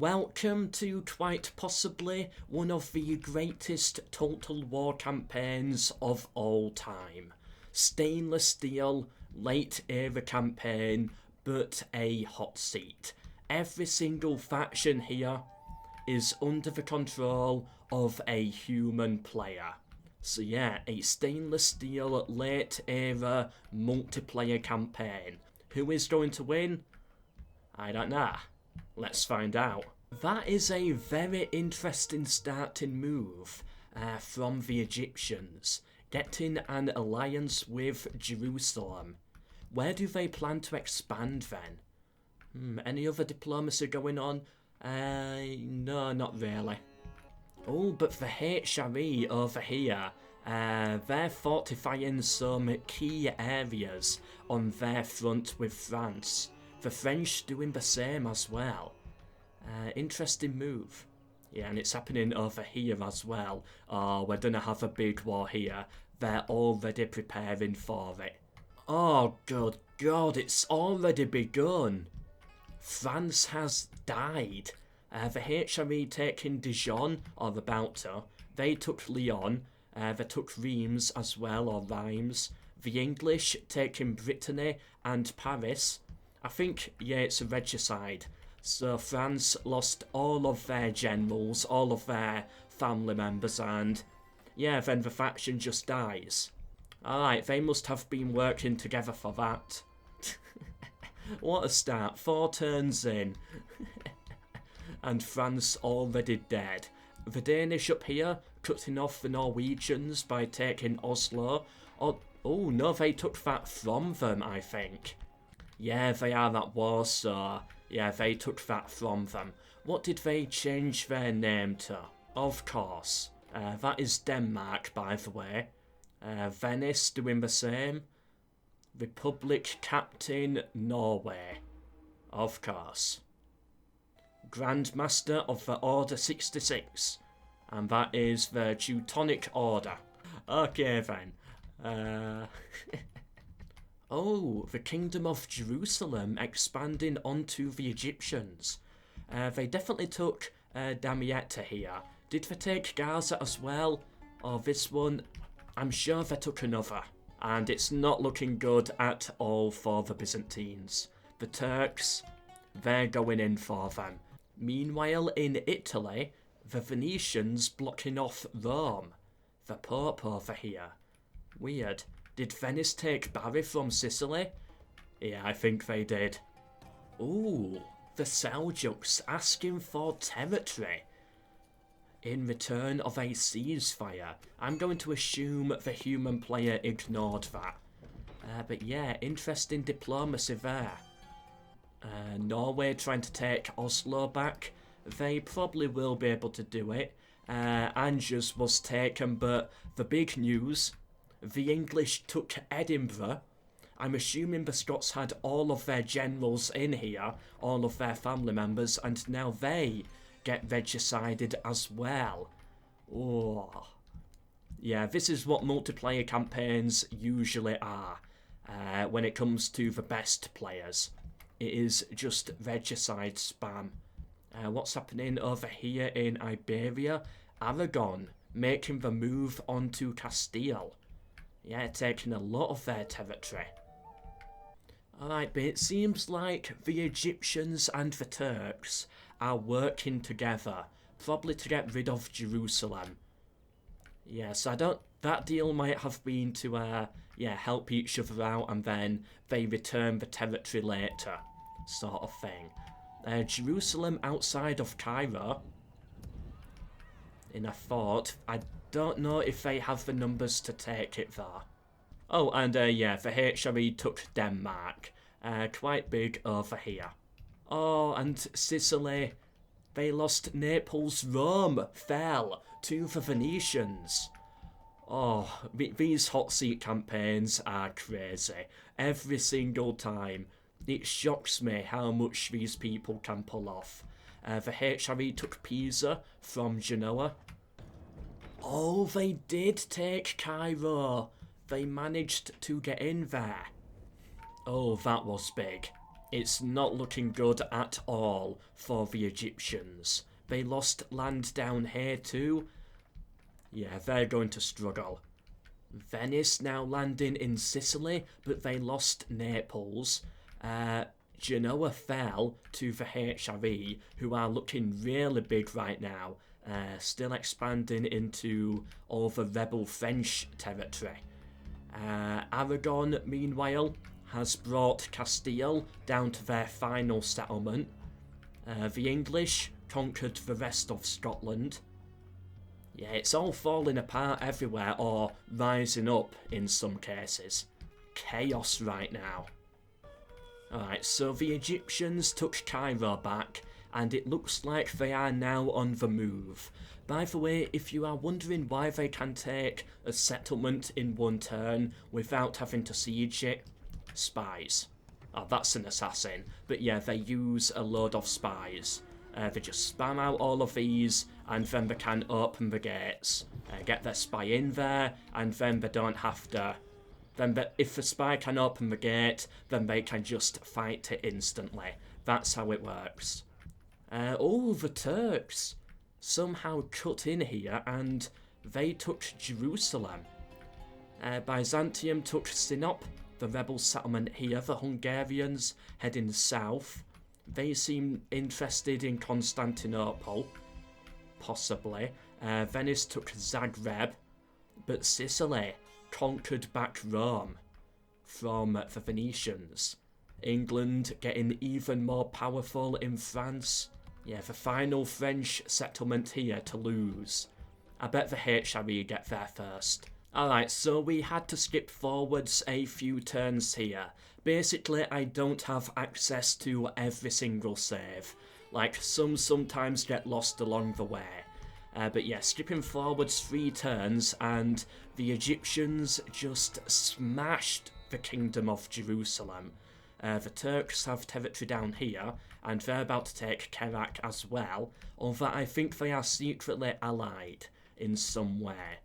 Welcome to quite possibly one of the greatest Total War campaigns of all time. Stainless steel, late era campaign, but a hot seat. Every single faction here is under the control of a human player. So yeah, a stainless steel late era multiplayer campaign. Who is going to win? I don't know. Let's find out. That is a very interesting starting move from the Egyptians, getting an alliance with Jerusalem. Where do they plan to expand then? Any other diplomacy going on? No, not really. Oh, but the HRE over here, they're fortifying some key areas on their front with France. The French doing the same as well. Interesting move. Yeah, and it's happening over here as well. Oh, we're gonna have a big war here. They're already preparing for it. Oh, good God, it's already begun. France has died. The HRE taking Dijon, or about to. They took Lyon. They took Reims as well, or Reims. The English taking Brittany and Paris. I think, yeah, it's a regicide. So France lost all of their generals, all of their family members, and yeah, then the faction just dies. Alright, they must have been working together for that. What a start, 4 turns in. And France already dead. The Danish up here, cutting off the Norwegians by taking Oslo. Oh no, they took that from them, I think. Yeah, they are at war, so yeah, they took that from them. What did they change their name to? Of course. That is Denmark, by the way. Venice doing the same. Republic Captain Norway. Of course. Grandmaster of the Order 66. And that is the Teutonic Order. Okay then. Oh, the Kingdom of Jerusalem expanding onto the Egyptians. They definitely took Damietta here. Did they take Gaza as well? Or this one? I'm sure they took another. And it's not looking good at all for the Byzantines. The Turks, they're going in for them. Meanwhile, in Italy, the Venetians blocking off Rome. The Pope over here. Weird. Did Venice take Bari from Sicily? Yeah, I think they did. Ooh, the Seljuks asking for territory. In return of a ceasefire. I'm going to assume the human player ignored that. But yeah, interesting diplomacy there. Norway trying to take Oslo back. They probably will be able to do it. Angers was taken, but the big news, the English took Edinburgh. I'm assuming the Scots had all of their generals in here, all of their family members, and now they get regicided as well. Oh. Yeah, this is what multiplayer campaigns usually are when it comes to the best players. It is just regicide spam. What's happening over here in Iberia? Aragon making the move onto Castile. Yeah, taking a lot of their territory. Alright, but it seems like the Egyptians and the Turks are working together, probably to get rid of Jerusalem. Yes, that deal might have been to, help each other out and then they return the territory later, sort of thing. Jerusalem outside of Cairo, in a fort. I don't know if they have the numbers to take it though. Oh, and the HRE took Denmark. Quite big over here. Oh, and Sicily. They lost Naples. Rome fell to the Venetians. Oh, these hot seat campaigns are crazy. Every single time. It shocks me how much these people can pull off. The HRE took Pisa from Genoa. Oh, they did take Cairo. They managed to get in there. Oh, that was big. It's not looking good at all for the Egyptians. They lost land down here too. Yeah, they're going to struggle. Venice now landing in Sicily, but they lost Naples. Genoa fell to the HRE, who are looking really big right now. Still expanding into all the rebel French territory. Aragon, meanwhile, has brought Castile down to their final settlement. The English conquered the rest of Scotland. Yeah, it's all falling apart everywhere, or rising up in some cases. Chaos right now. Alright, so the Egyptians took Cairo back, and it looks like they are now on the move. By the way, if you are wondering why they can take a settlement in one turn without having to siege it, spies. Oh, that's an assassin. But yeah, they use a load of spies. They just spam out all of these, and then they can open the gates, get their spy in there, and then they don't have to... if the spy can open the gate, then they can just fight it instantly. That's how it works. Oh, the Turks somehow cut in here, and they took Jerusalem. Byzantium took Sinop, the rebel settlement here. The Hungarians heading south. They seem interested in Constantinople, possibly. Venice took Zagreb, but Sicily conquered back Rome from the Venetians. England getting even more powerful in France. Yeah, the final French settlement here to lose. I bet the HRE get there first. Alright, so we had to skip forwards a few turns here. Basically, I don't have access to every single save. Like, some sometimes get lost along the way. But yeah, skipping forwards 3 turns, and the Egyptians just smashed the Kingdom of Jerusalem. The Turks have territory down here, and they're about to take Kerak as well, although I think they are secretly allied in some way.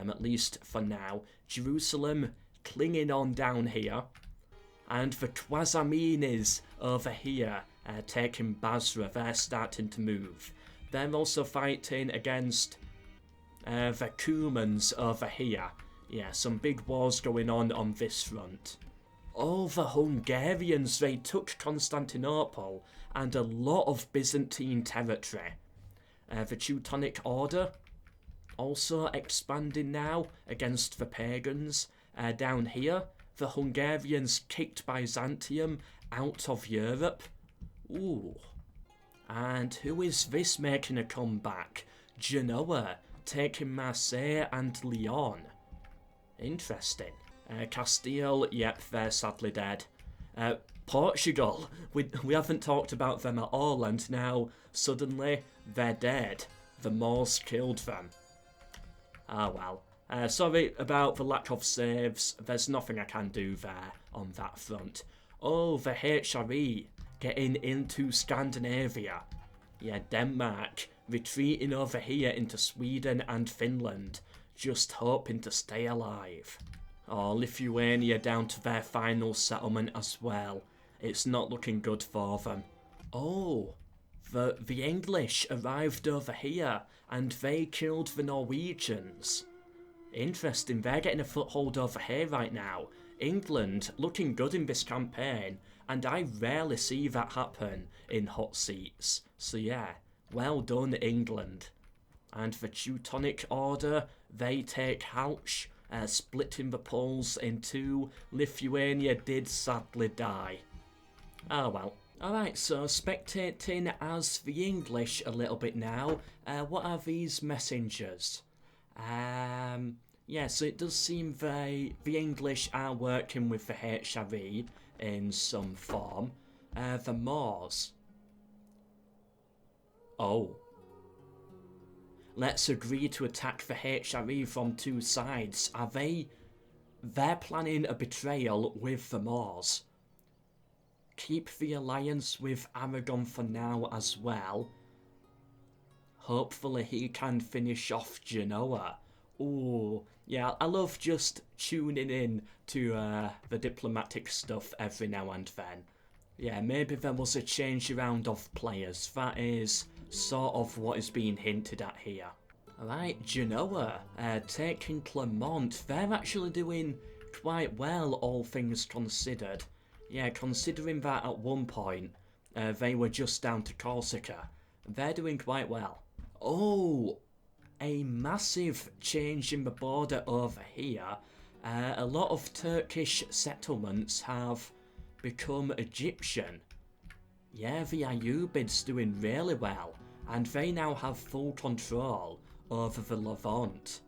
At least for now. Jerusalem clinging on down here. And the Khwarezminis over here taking Basra. They're starting to move. They're also fighting against the Cumans over here. Yeah, some big wars going on this front. Oh, the Hungarians, they took Constantinople and a lot of Byzantine territory. The Teutonic Order also expanding now against the pagans. Down here, the Hungarians kicked Byzantium out of Europe. Ooh. And who is this making a comeback? Genoa taking Marseille and Lyon. Interesting. Castile, yep, they're sadly dead. Portugal, we haven't talked about them at all, and now suddenly they're dead. The Moors killed them. Ah well. Sorry about the lack of saves. There's nothing I can do there on that front. Oh, the HRE getting into Scandinavia. Yeah, Denmark retreating over here into Sweden and Finland, just hoping to stay alive. Oh, Lithuania down to their final settlement as well. It's not looking good for them. Oh, the English arrived over here and they killed the Norwegians. Interesting, they're getting a foothold over here right now. England looking good in this campaign, and I rarely see that happen in HotSeats. So yeah, well done England. And the Teutonic Order, they take Halch, splitting the Poles in 2. Lithuania did sadly die. Oh well. Alright, so spectating as the English a little bit now. What are these messengers? Yeah, so it does seem the English are working with the HRE in some form. The Moors. Oh. Let's agree to attack the HRE from 2 sides. Are they're planning a betrayal with the Moors. Keep the alliance with Aragon for now as well. Hopefully he can finish off Genoa. Ooh, yeah, I love just tuning in to the diplomatic stuff every now and then. Yeah, maybe there was a change around of players. That is sort of what is being hinted at here. Alright, Genoa, taking Clermont. They're actually doing quite well, all things considered. Yeah, considering that at one point, they were just down to Corsica. They're doing quite well. Oh, a massive change in the border over here. A lot of Turkish settlements have become Egyptian. Yeah, the Ayyubids doing really well, and they now have full control over the Levant,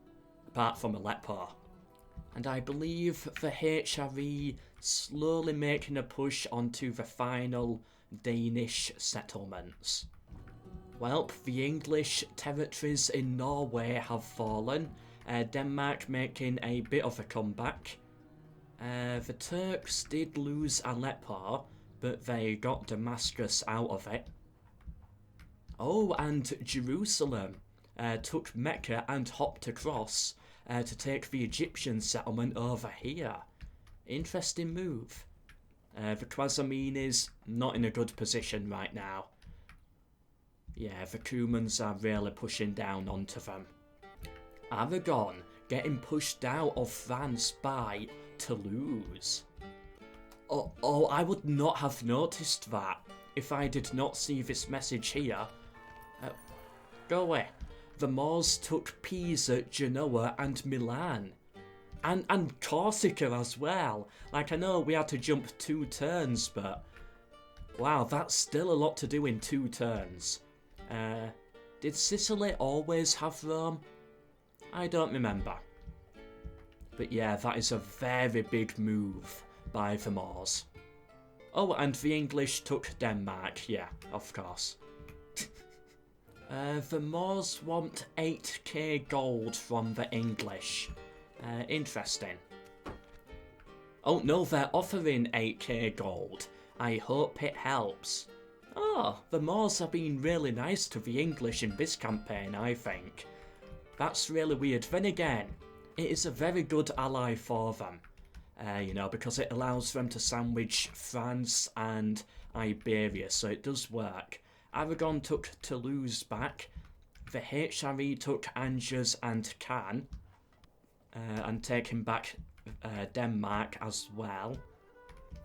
apart from Aleppo. And I believe the HRE slowly making a push onto the final Danish settlements. Well, the English territories in Norway have fallen, Denmark making a bit of a comeback. The Turks did lose Aleppo, but they got Damascus out of it. Oh, and Jerusalem took Mecca and hopped across to take the Egyptian settlement over here. Interesting move. The Khwarazmin is not in a good position right now. Yeah, the Cumans are really pushing down onto them. Aragon getting pushed out of France by Toulouse. Oh, I would not have noticed that if I did not see this message here. Go away. The Moors took Pisa, Genoa and Milan. And Corsica as well. Like, I know we had to jump 2 turns, but wow, that's still a lot to do in 2 turns. Did Sicily always have Rome? I don't remember. But yeah, that is a very big move by the Moors. Oh, and the English took Denmark, yeah, of course. The Moors want 8k gold from the English. Interesting. Oh no, they're offering 8k gold. I hope it helps. Oh, the Moors are being really nice to the English in this campaign, I think. That's really weird. Then again, it is a very good ally for them. You know, because it allows them to sandwich France and Iberia, so it does work. Aragon took Toulouse back. The HRE took Angers and Caen. And taking back Denmark as well.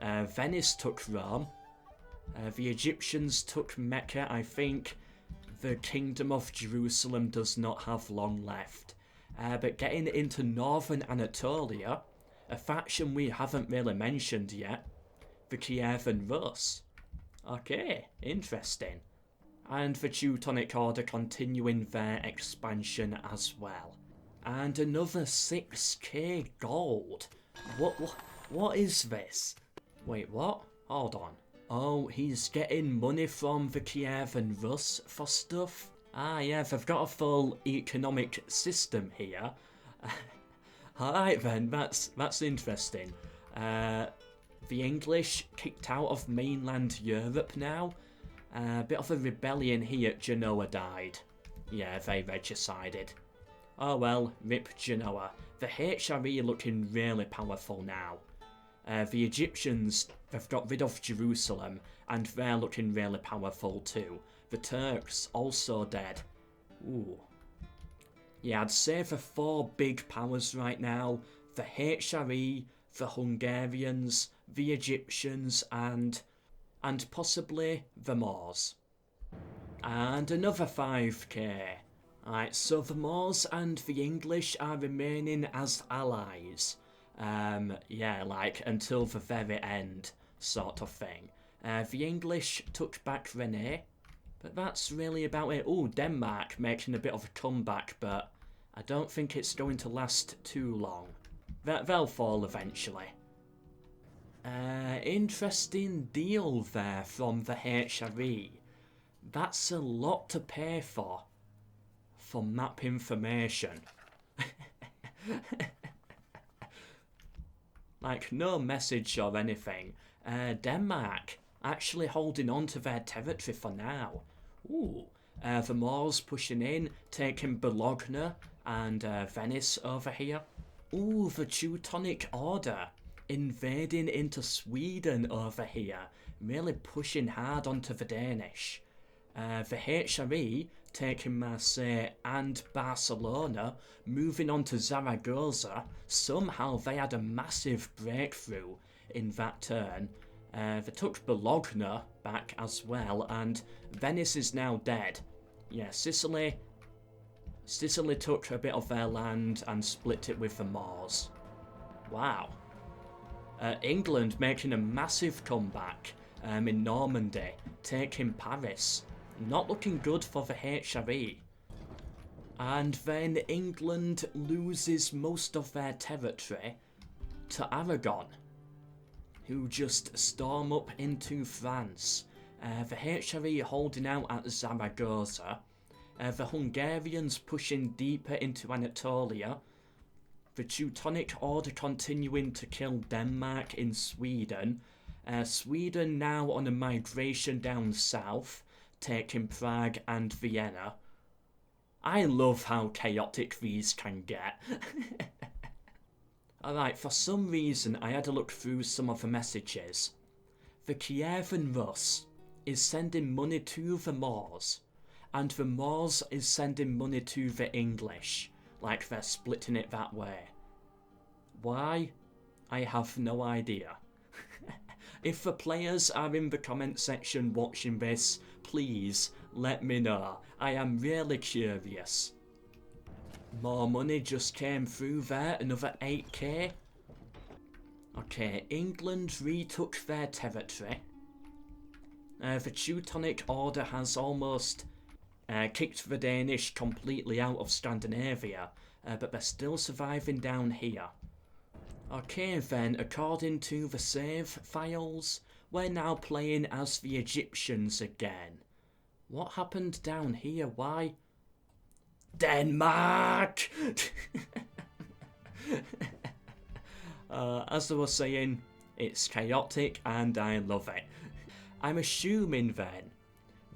Venice took Rome. The Egyptians took Mecca. I think the Kingdom of Jerusalem does not have long left. But getting into northern Anatolia, a faction we haven't really mentioned yet, the Kievan Rus. Okay, interesting. And the Teutonic Order continuing their expansion as well. And another 6k gold. What is this? Wait, what? Hold on. Oh, he's getting money from the Kievan Rus for stuff? Ah, yeah, they've got a full economic system here. Alright then, that's interesting. The English kicked out of mainland Europe now. A bit of a rebellion here. Genoa died. Yeah, they regicided. Oh well, rip Genoa. The HRE looking really powerful now. The Egyptians, they've got rid of Jerusalem, and they're looking really powerful too. The Turks, also dead. Ooh. Yeah, I'd say the 4 big powers right now, the HRE, the Hungarians, the Egyptians, and possibly the Moors. And another 5k. Alright, so the Moors and the English are remaining as allies. Yeah, like, until the very end, sort of thing. The English took back Rene, but that's really about it. Oh, Denmark making a bit of a comeback, but I don't think it's going to last too long. They'll fall eventually. Interesting deal there from the HRE. That's a lot to pay for map information. Like, no message or anything. Denmark actually holding on to their territory for now. Ooh, the Moors pushing in, taking Bologna and Venice over here. Ooh, the Teutonic Order invading into Sweden over here. really pushing hard onto the Danish. The HRE taking Marseille and Barcelona, moving on to Zaragoza. Somehow they had a massive breakthrough in that turn. They took Bologna back as well, and Venice is now dead. Yeah, Sicily took a bit of their land and split it with the Moors. Wow. England making a massive comeback in Normandy, taking Paris. Not looking good for the HRE. And then England loses most of their territory to Aragon, who just storm up into France. The HRE holding out at Zaragoza. The Hungarians pushing deeper into Anatolia. The Teutonic Order continuing to kill Denmark in Sweden. Sweden now on a migration down south, taking Prague and Vienna. I love how chaotic these can get. Alright, for some reason I had a look through some of the messages. The Kievan Rus is sending money to the Moors, and the Moors is sending money to the English, like they're splitting it that way. Why? I have no idea. If the players are in the comment section watching this, please let me know. I am really curious. More money just came through there, another 8k. Okay, England retook their territory. The Teutonic Order has almost kicked the Danish completely out of Scandinavia, but they're still surviving down here. Okay then, according to the save files, we're now playing as the Egyptians again. What happened down here? Why? Denmark! As I was saying, it's chaotic and I love it. I'm assuming then,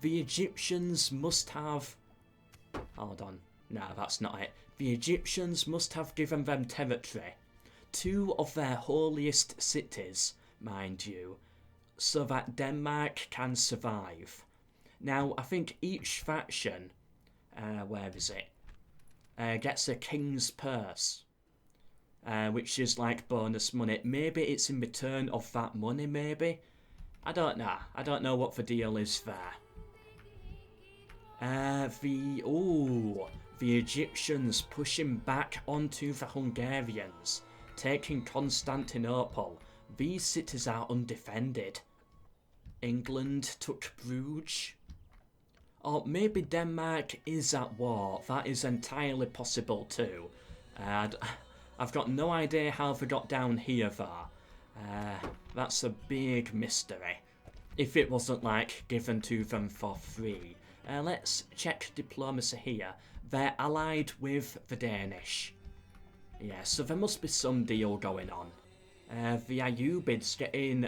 the Egyptians must have... Hold on, no, that's not it. The Egyptians must have given them territory. 2 of their holiest cities, mind you, so that Denmark can survive. Now, I think each faction, where is it, gets a king's purse, which is like bonus money. Maybe it's in return of that money, maybe? I don't know. I don't know what the deal is there. The Egyptians pushing back onto the Hungarians, taking Constantinople. These cities are undefended. England took Bruges. Or maybe Denmark is at war. That is entirely possible too. I've got no idea how they got down here though. That's a big mystery. If it wasn't like given to them for free. Let's check diplomacy here. They're allied with the Danish. Yeah, so there must be some deal going on. The Ayyubids getting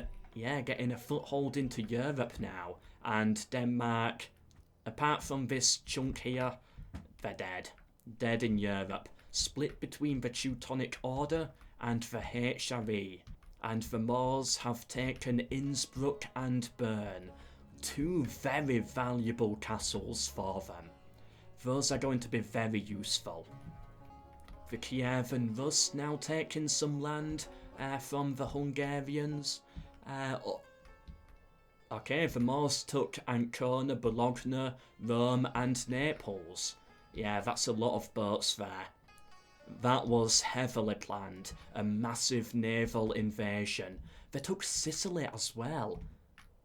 a foothold into Europe now. And Denmark, apart from this chunk here, they're dead. Dead in Europe. Split between the Teutonic Order and the HRE. And the Moors have taken Innsbruck and Bern. 2 very valuable castles for them. Those are going to be very useful. The Kievan Rus now taking some land from the Hungarians. Okay, the Moors took Ancona, Bologna, Rome and Naples. Yeah, that's a lot of boats there. That was heavily planned. A massive naval invasion. They took Sicily as well.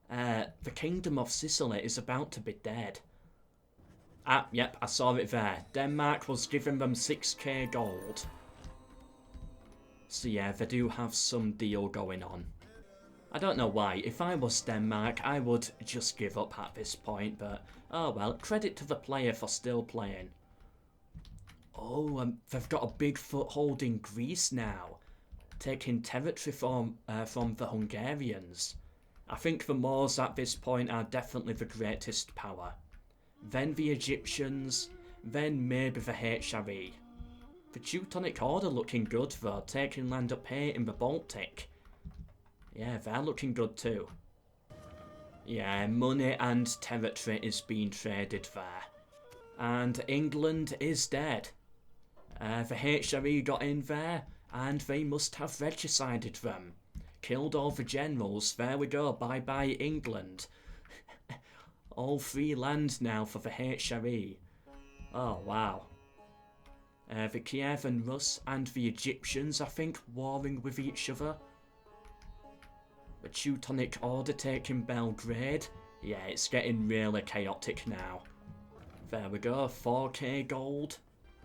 The Kingdom of Sicily is about to be dead. Ah, yep, I saw it there. Denmark was giving them 6k gold. So yeah, they do have some deal going on. I don't know why. If I was Denmark, I would just give up at this point, but oh well, credit to the player for still playing. Oh, they've got a big foothold in Greece now, taking territory from the Hungarians. I think the Moors at this point are definitely the greatest power. Then the Egyptians, then maybe the HRE. The Teutonic Order looking good though, taking land up here in the Baltic. Yeah, they're looking good too. Yeah, money and territory is being traded there. And England is dead. The HRE got in there, and they must have regicided them. Killed all the generals, there we go, bye bye England. All free land now for the HRE. Oh wow. The Kiev and Rus and the Egyptians, I think, warring with each other. The Teutonic Order taking Belgrade. Yeah, it's getting really chaotic now. There we go, 4k gold.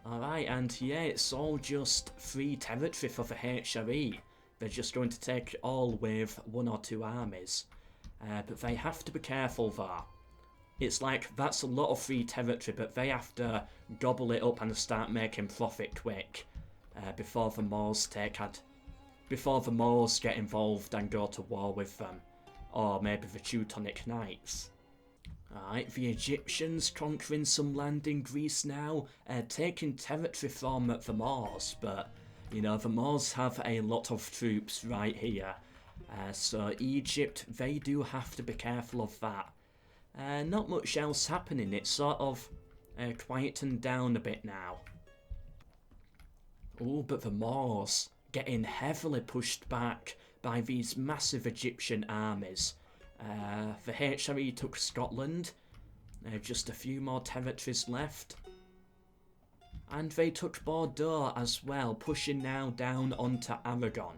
Alright, and yeah, it's all just free territory for the HRE. They're just going to take it all with 1 or 2 armies. But they have to be careful there. It's like, that's a lot of free territory, but they have to gobble it up and start making profit quick. Before the Moors get involved and go to war with them. Or maybe the Teutonic Knights. Alright, the Egyptians conquering some land in Greece now, taking territory from the Moors, but, you know, the Moors have a lot of troops right here. So Egypt, they do have to be careful of that. Not much else happening, it's sort of quietened down a bit now. Oh, but the Moors getting heavily pushed back by these massive Egyptian armies. The HRE took Scotland, just a few more territories left. And they took Bordeaux as well, pushing now down onto Aragon.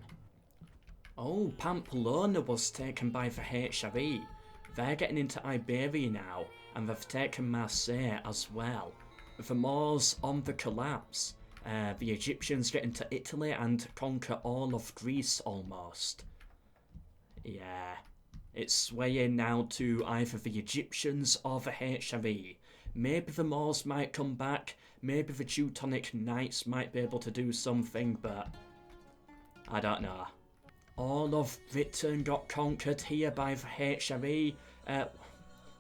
Oh, Pamplona was taken by the HRE. They're getting into Iberia now, and they've taken Marseille as well. The Moors on the collapse. The Egyptians get into Italy and conquer all of Greece almost. Yeah, it's swaying now to either the Egyptians or the HRE. Maybe the Moors might come back, maybe the Teutonic Knights might be able to do something, but I don't know. All of Britain got conquered here by the HRE.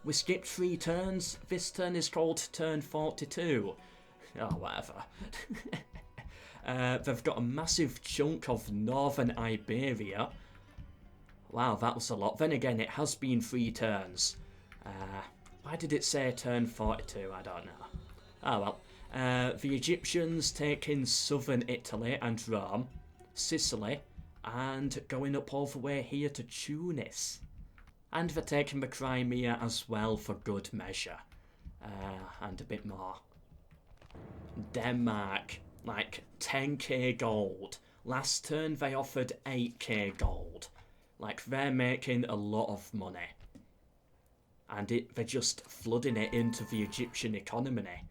We skipped 3 turns. This turn is called turn 42. Oh, whatever. They've got a massive chunk of northern Iberia. Wow, that was a lot. Then again, it has been 3 turns. Why did it say turn 42? I don't know. Oh well. The Egyptians taking southern Italy and Rome, Sicily, and going up all the way here to Tunis. And they're taking the Crimea as well for good measure. And a bit more. Denmark, like 10k gold. Last turn they offered 8k gold. Like, they're making a lot of money. And they're just flooding it into the Egyptian economy.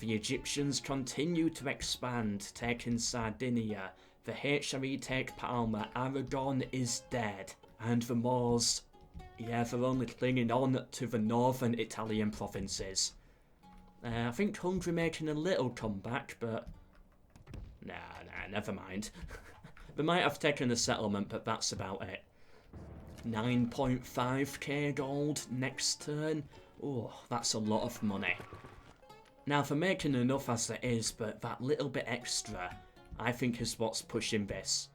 The Egyptians continue to expand, taking Sardinia. The HRE take Palma. Aragon is dead. And the Moors, yeah, they're only clinging on to the northern Italian provinces. I think Hungary making a little comeback, but nah, never mind. They might have taken a settlement, but that's about it. 9.5k gold next turn. Oh, that's a lot of money. Now, they're making enough as it is, but that little bit extra, I think, is what's pushing this.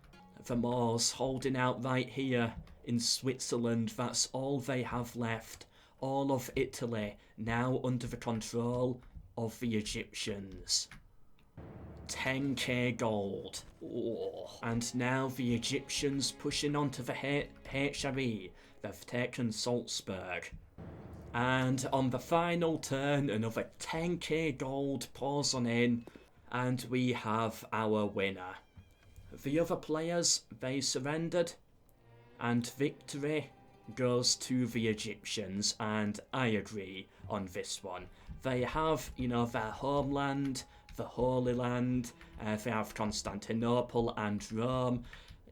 The Moors holding out right here in Switzerland, that's all they have left. All of Italy now under the control of the Egyptians. 10k gold. Oh. And now the Egyptians pushing onto the HRE. They've taken Salzburg. And on the final turn, another 10k gold pours on in, and we have our winner. The other players, they surrendered, and victory goes to the Egyptians, and I agree on this one. They have, you know, their homeland, the Holy Land, they have Constantinople and Rome.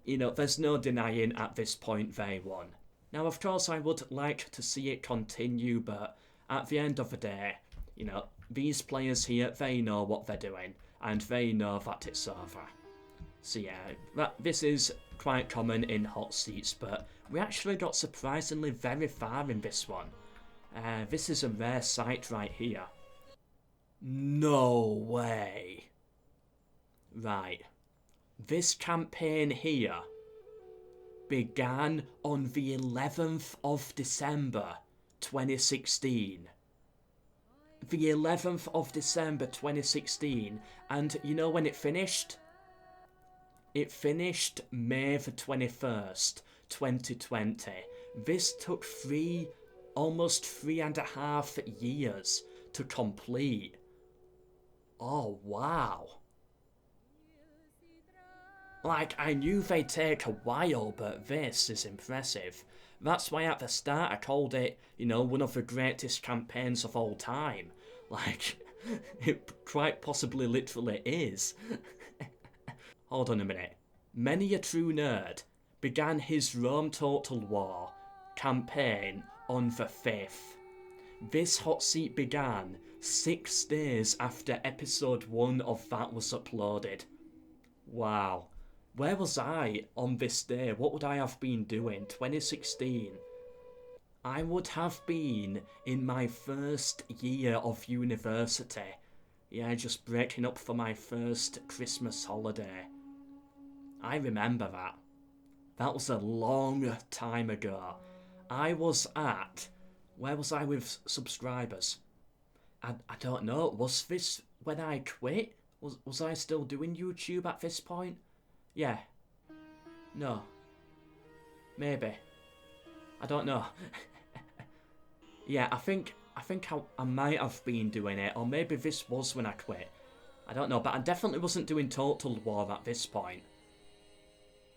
You know, there's no denying at this point they won. Now, of course, I would like to see it continue, but at the end of the day, you know, these players here, they know what they're doing, and they know that it's over. So yeah, this is quite common in hot seats, but we actually got surprisingly very far in this one. This is a rare sight right here. No way. Right. This campaign here. began on the 11th of December 2016. The 11th of December 2016, and you know when it finished? It finished May the 21st, 2020. This took almost 3.5 years to complete. Oh, wow. Like, I knew they'd take a while, but this is impressive. That's why at the start I called it, you know, one of the greatest campaigns of all time. Like, it quite possibly literally is. Hold on a minute. Many a true nerd began his Rome Total War campaign on the 5th. This hot seat began 6 days after episode 1 of that was uploaded. Wow. Where was I on this day? What would I have been doing? 2016. I would have been in my first year of university. Yeah, just breaking up for my first Christmas holiday. I remember that. That was a long time ago. I was at... Where was I with subscribers? I don't know. Was this when I quit? Was I still doing YouTube at this point? Yeah. No. Maybe. I don't know. Yeah, I think I might have been doing it, or maybe this was when I quit. I don't know, but I definitely wasn't doing Total War at this point.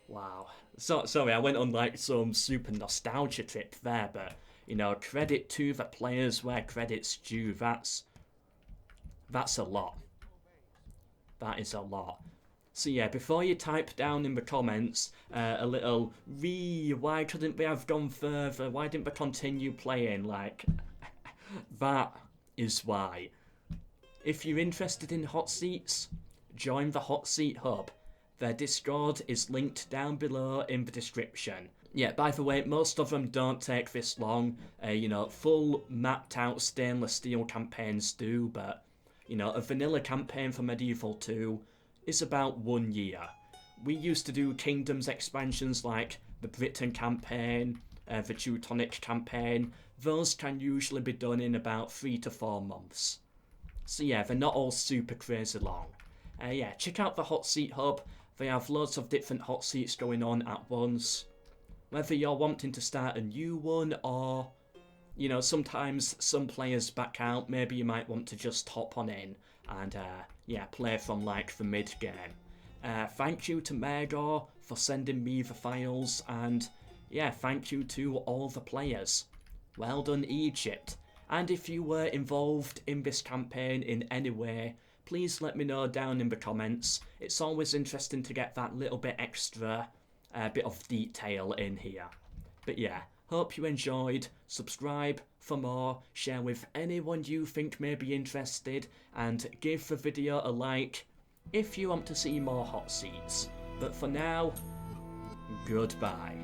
Wow. Sorry, I went on like some super nostalgia trip there, but, you know, credit to the players where credit's due. That's a lot. That is a lot. So yeah, before you type down in the comments a little why couldn't we have gone further? Why didn't we continue playing? Like, that is why. If you're interested in hot seats, join the Hot Seat Hub. Their Discord is linked down below in the description. Yeah, by the way, most of them don't take this long. You know, full mapped out stainless steel campaigns do, but, you know, a vanilla campaign for Medieval 2 is about 1 year. We used to do Kingdoms expansions like the Britain campaign, the Teutonic campaign. Those can usually be done in about 3 to 4 months. So yeah, they're not all super crazy long. Yeah, check out the Hot Seat Hub. They have loads of different hot seats going on at once. Whether you're wanting to start a new one or, you know, sometimes some players back out. Maybe you might want to just hop on in and, yeah, play from like the mid-game. Thank you to MELKOR for sending me the files, and yeah, thank you to all the players. Well done, Egypt. And if you were involved in this campaign in any way, please let me know down in the comments. It's always interesting to get that little bit extra bit of detail in here. But yeah, hope you enjoyed. Subscribe for more, share with anyone you think may be interested, and give the video a like if you want to see more hot seats. But for now, goodbye.